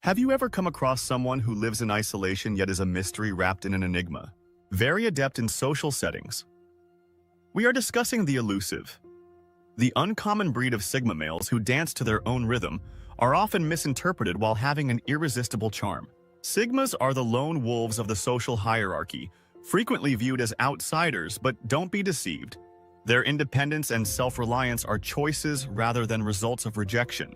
Have you ever come across someone who lives in isolation yet is a mystery wrapped in an enigma? Very adept in social settings. We are discussing the elusive. The uncommon breed of Sigma males who dance to their own rhythm are often misinterpreted while having an irresistible charm. Sigmas are the lone wolves of the social hierarchy, frequently viewed as outsiders, but don't be deceived. Their independence and self-reliance are choices rather than results of rejection.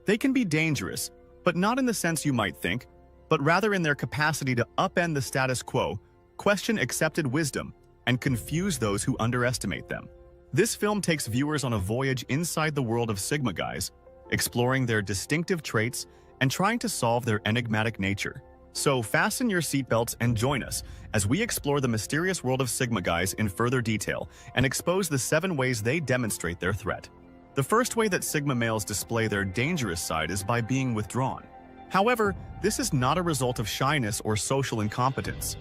They can be dangerous, but not in the sense you might think, but rather in their capacity to upend the status quo, question accepted wisdom, and confuse those who underestimate them. This film takes viewers on a voyage inside the world of Sigma guys, exploring their distinctive traits and trying to solve their enigmatic nature. So fasten your seatbelts and join us as we explore the mysterious world of Sigma guys in further detail and expose the 7 ways they demonstrate their threat. The first way that Sigma males display their dangerous side is by being withdrawn. However, this is not a result of shyness or social incompetence.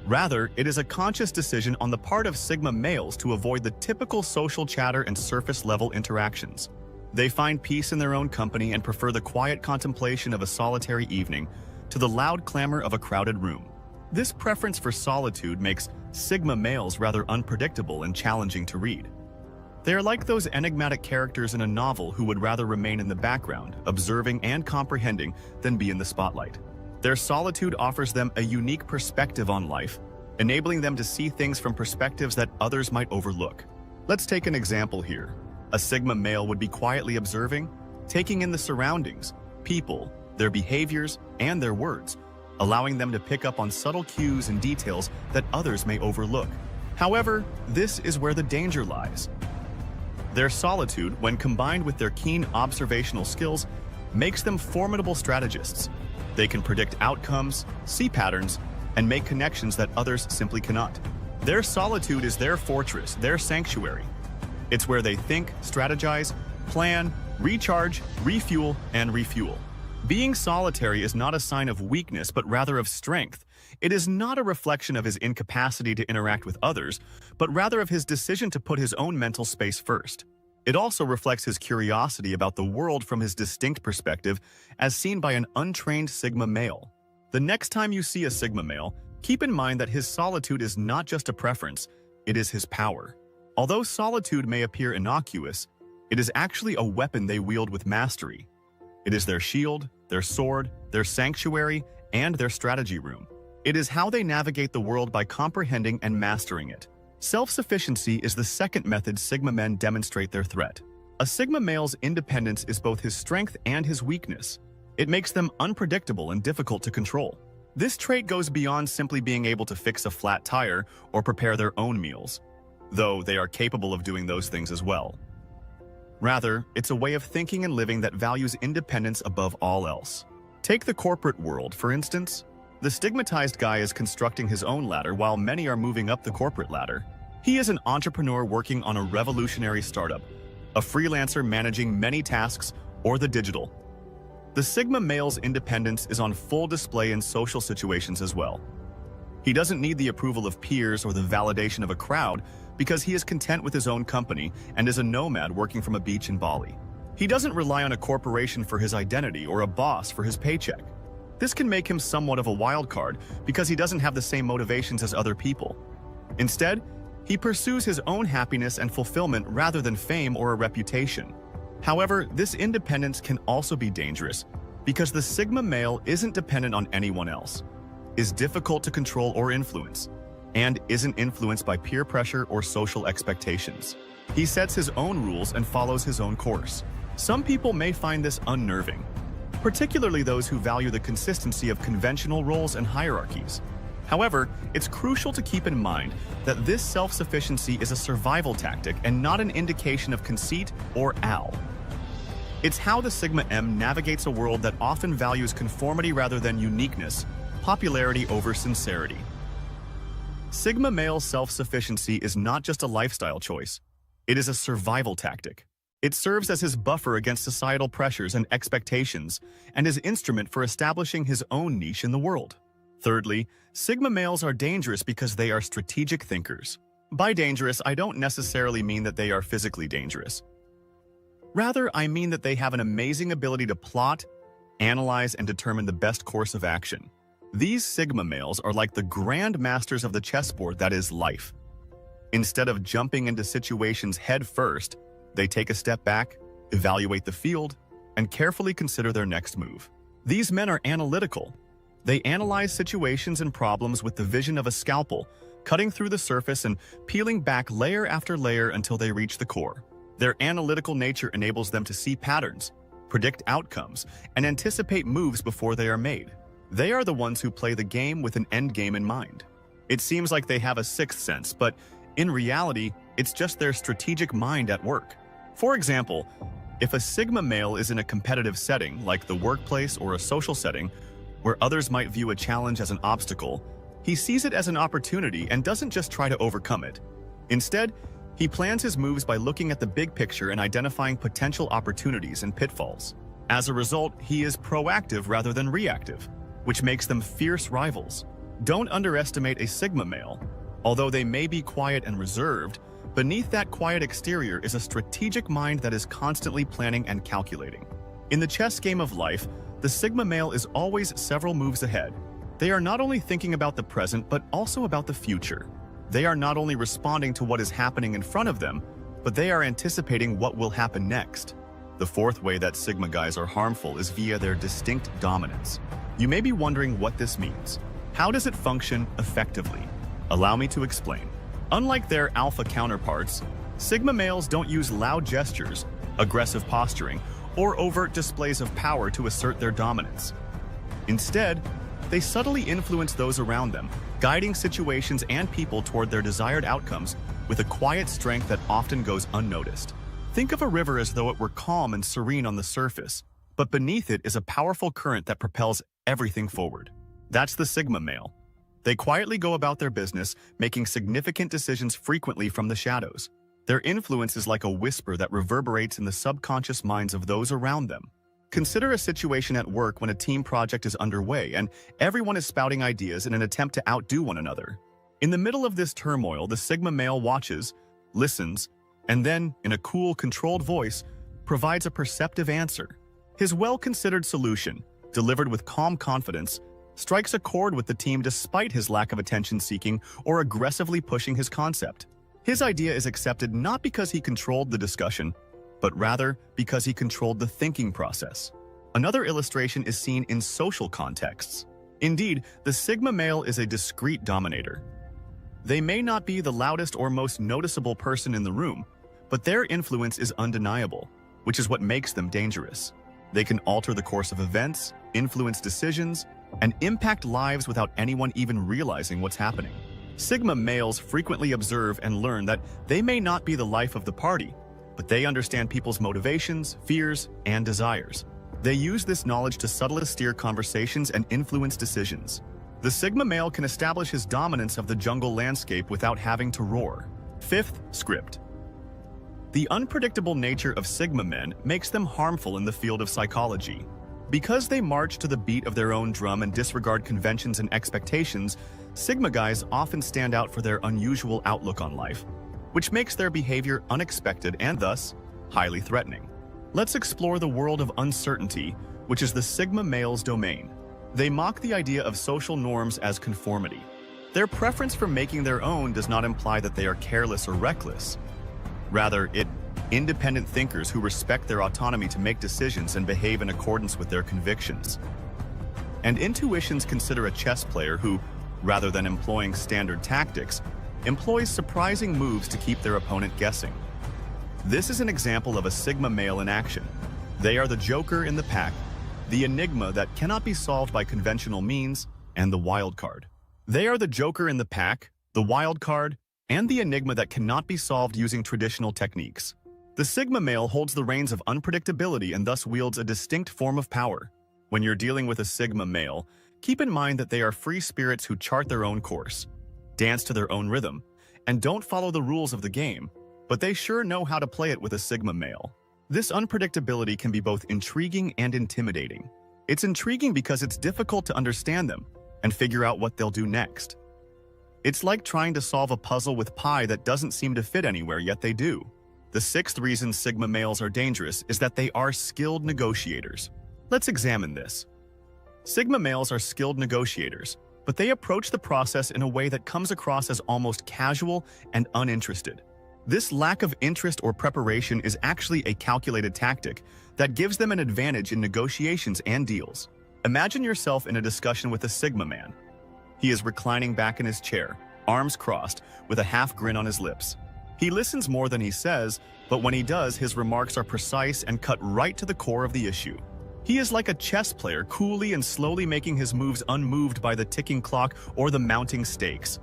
Rather, it is a conscious decision on the part of Sigma males to avoid the typical social chatter and surface-level interactions. They find peace in their own company and prefer the quiet contemplation of a solitary evening to the loud clamor of a crowded room. This preference for solitude makes Sigma males rather unpredictable and challenging to read. They are like those enigmatic characters in a novel who would rather remain in the background, observing and comprehending, than be in the spotlight. Their solitude offers them a unique perspective on life, enabling them to see things from perspectives that others might overlook. Let's take an example here. A Sigma male would be quietly observing, taking in the surroundings, people, their behaviors, and their words, allowing them to pick up on subtle cues and details that others may overlook. However, this is where the danger lies. Their solitude, when combined with their keen observational skills, makes them formidable strategists. They can predict outcomes, see patterns, and make connections that others simply cannot. Their solitude is their fortress, their sanctuary. It's where they think, strategize, plan, recharge, refuel, and refuel. Being solitary is not a sign of weakness, but rather of strength. It is not a reflection of his incapacity to interact with others, but rather of his decision to put his own mental space first. It also reflects his curiosity about the world from his distinct perspective, as seen by an untrained Sigma male. The next time you see a Sigma male, keep in mind that his solitude is not just a preference, it is his power. Although solitude may appear innocuous, it is actually a weapon they wield with mastery. It is their shield, their sword, their sanctuary, and their strategy room. It is how they navigate the world by comprehending and mastering it. Self-sufficiency is the second method Sigma men demonstrate their threat. A Sigma male's independence is both his strength and his weakness. It makes them unpredictable and difficult to control. This trait goes beyond simply being able to fix a flat tire or prepare their own meals, though they are capable of doing those things as well. Rather, it's a way of thinking and living that values independence above all else. Take the corporate world, for instance. The stigmatized guy is constructing his own ladder while many are moving up the corporate ladder. He is an entrepreneur working on a revolutionary startup, a freelancer managing many tasks, or the digital. The Sigma male's independence is on full display in social situations as well. He doesn't need the approval of peers or the validation of a crowd because he is content with his own company and is a nomad working from a beach in Bali. He doesn't rely on a corporation for his identity or a boss for his paycheck. This can make him somewhat of a wild card because he doesn't have the same motivations as other people. Instead, he pursues his own happiness and fulfillment rather than fame or a reputation. However, this independence can also be dangerous because the Sigma male isn't dependent on anyone else, is difficult to control or influence, and isn't influenced by peer pressure or social expectations. He sets his own rules and follows his own course. Some people may find this unnerving, particularly those who value the consistency of conventional roles and hierarchies. However, it's crucial to keep in mind that this self-sufficiency is a survival tactic and not an indication of conceit or owl. It's how the Sigma M navigates a world that often values conformity rather than uniqueness, popularity over sincerity. Sigma male self-sufficiency is not just a lifestyle choice, it is a survival tactic. It serves as his buffer against societal pressures and expectations, and his instrument for establishing his own niche in the world. Thirdly, Sigma males are dangerous because they are strategic thinkers. By dangerous, I don't necessarily mean that they are physically dangerous. Rather, I mean that they have an amazing ability to plot, analyze, and determine the best course of action. These Sigma males are like the grand masters of the chessboard that is life. Instead of jumping into situations head first, they take a step back, evaluate the field, and carefully consider their next move. These men are analytical. They analyze situations and problems with the vision of a scalpel, cutting through the surface and peeling back layer after layer until they reach the core. Their analytical nature enables them to see patterns, predict outcomes, and anticipate moves before they are made. They are the ones who play the game with an end game in mind. It seems like they have a sixth sense, but in reality, it's just their strategic mind at work. For example, if a Sigma male is in a competitive setting, like the workplace or a social setting, where others might view a challenge as an obstacle, he sees it as an opportunity and doesn't just try to overcome it. Instead, he plans his moves by looking at the big picture and identifying potential opportunities and pitfalls. As a result, he is proactive rather than reactive, which makes them fierce rivals. Don't underestimate a Sigma male. Although they may be quiet and reserved, beneath that quiet exterior is a strategic mind that is constantly planning and calculating. In the chess game of life, the Sigma male is always several moves ahead. They are not only thinking about the present, but also about the future. They are not only responding to what is happening in front of them, but they are anticipating what will happen next. The fourth way that Sigma guys are harmful is via their distinct dominance. You may be wondering what this means. How does it function effectively? Allow me to explain. Unlike their alpha counterparts, Sigma males don't use loud gestures, aggressive posturing, or overt displays of power to assert their dominance. Instead, they subtly influence those around them, guiding situations and people toward their desired outcomes with a quiet strength that often goes unnoticed. Think of a river as though it were calm and serene on the surface, but beneath it is a powerful current that propels everything forward. That's the Sigma male. They quietly go about their business, making significant decisions frequently from the shadows. Their influence is like a whisper that reverberates in the subconscious minds of those around them. Consider a situation at work when a team project is underway and everyone is spouting ideas in an attempt to outdo one another. In the middle of this turmoil, the Sigma male watches, listens, and then, in a cool, controlled voice, provides a perceptive answer. His well-considered solution, delivered with calm confidence, strikes a chord with the team despite his lack of attention-seeking or aggressively pushing his concept. His idea is accepted not because he controlled the discussion, but rather because he controlled the thinking process. Another illustration is seen in social contexts. Indeed, the Sigma male is a discreet dominator. They may not be the loudest or most noticeable person in the room, but their influence is undeniable, which is what makes them dangerous. They can alter the course of events, influence decisions, and impact lives without anyone even realizing what's happening. Sigma males frequently observe and learn that they may not be the life of the party, but they understand people's motivations, fears, and desires. They use this knowledge to subtly steer conversations and influence decisions. The Sigma male can establish his dominance of the jungle landscape without having to roar. Fifth, script. The unpredictable nature of Sigma men makes them harmful in the field of psychology. Because they march to the beat of their own drum and disregard conventions and expectations, Sigma guys often stand out for their unusual outlook on life, which makes their behavior unexpected and thus highly threatening. Let's explore the world of uncertainty, which is the Sigma male's domain. They mock the idea of social norms as conformity. Their preference for making their own does not imply that they are careless or reckless. Rather, independent thinkers who respect their autonomy to make decisions and behave in accordance with their convictions. And intuitions consider a chess player who, rather than employing standard tactics, employs surprising moves to keep their opponent guessing. This is an example of a Sigma male in action. They are the joker in the pack, the enigma that cannot be solved by conventional means, and the wild card. They are the joker in the pack, the wild card, and the enigma that cannot be solved using traditional techniques. The Sigma male holds the reins of unpredictability and thus wields a distinct form of power. When you're dealing with a Sigma male, keep in mind that they are free spirits who chart their own course, dance to their own rhythm, and don't follow the rules of the game, but they sure know how to play it with a Sigma male. This unpredictability can be both intriguing and intimidating. It's intriguing because it's difficult to understand them and figure out what they'll do next. It's like trying to solve a puzzle with pie that doesn't seem to fit anywhere, yet they do. The sixth reason Sigma males are dangerous is that they are skilled negotiators. Let's examine this. Sigma males are skilled negotiators, but they approach the process in a way that comes across as almost casual and uninterested. This lack of interest or preparation is actually a calculated tactic that gives them an advantage in negotiations and deals. Imagine yourself in a discussion with a Sigma man. He is reclining back in his chair, arms crossed, with a half grin on his lips. He listens more than he says, but when he does, his remarks are precise and cut right to the core of the issue. He is like a chess player, coolly and slowly making his moves unmoved by the ticking clock or the mounting stakes.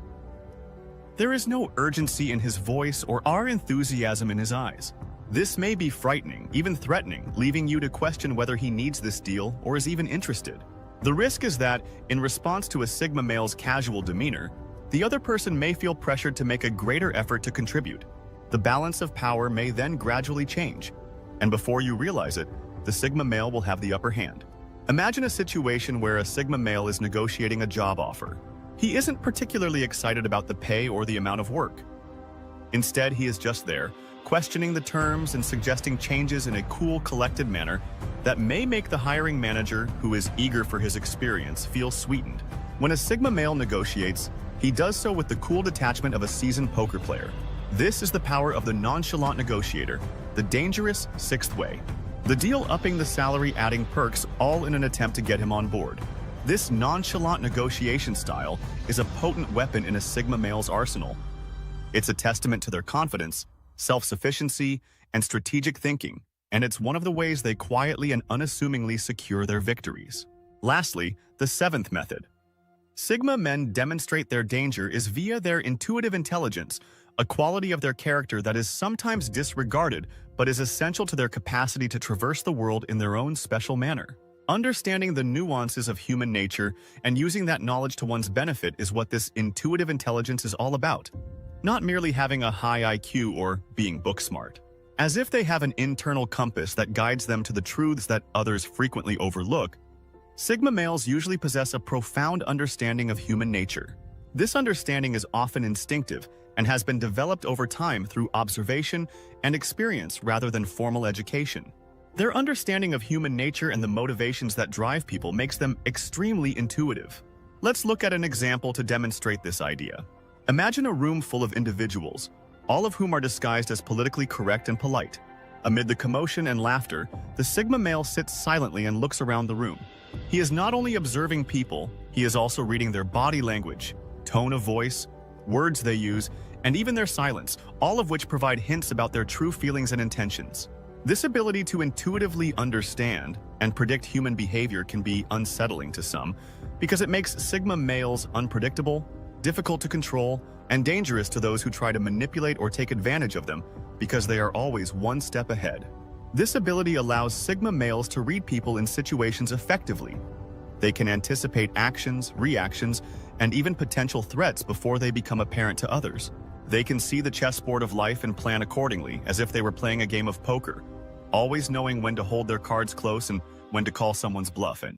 There is no urgency in his voice or enthusiasm in his eyes. This may be frightening, even threatening, leaving you to question whether he needs this deal or is even interested. The risk is that, in response to a Sigma male's casual demeanor, the other person may feel pressured to make a greater effort to contribute. The balance of power may then gradually change, and before you realize it, the Sigma male will have the upper hand. Imagine a situation where a Sigma male is negotiating a job offer. He isn't particularly excited about the pay or the amount of work. Instead, he is just there, questioning the terms and suggesting changes in a cool, collected manner that may make the hiring manager, who is eager for his experience, feel sweetened. When a Sigma male negotiates, he does so with the cool detachment of a seasoned poker player. This is the power of the nonchalant negotiator, the dangerous sixth way. The deal upping the salary, adding perks, all in an attempt to get him on board. This nonchalant negotiation style is a potent weapon in a Sigma male's arsenal. It's a testament to their confidence, self-sufficiency, and strategic thinking, and it's one of the ways they quietly and unassumingly secure their victories. Lastly, the seventh method. Sigma men demonstrate their danger is via their intuitive intelligence, a quality of their character that is sometimes disregarded but is essential to their capacity to traverse the world in their own special manner. Understanding the nuances of human nature and using that knowledge to one's benefit is what this intuitive intelligence is all about. Not merely having a high IQ or being book smart. As if they have an internal compass that guides them to the truths that others frequently overlook, Sigma males usually possess a profound understanding of human nature. This understanding is often instinctive and has been developed over time through observation and experience rather than formal education. Their understanding of human nature and the motivations that drive people makes them extremely intuitive. Let's look at an example to demonstrate this idea. Imagine a room full of individuals, all of whom are disguised as politically correct and polite. Amid the commotion and laughter, the Sigma male sits silently and looks around the room. He is not only observing people, he is also reading their body language, tone of voice, words they use, and even their silence, all of which provide hints about their true feelings and intentions. This ability to intuitively understand and predict human behavior can be unsettling to some because it makes Sigma males unpredictable, difficult to control, and dangerous to those who try to manipulate or take advantage of them because they are always one step ahead. This ability allows Sigma males to read people in situations effectively. They can anticipate actions, reactions, and even potential threats before they become apparent to others. They can see the chessboard of life and plan accordingly, as if they were playing a game of poker, always knowing when to hold their cards close and when to call someone's bluff. And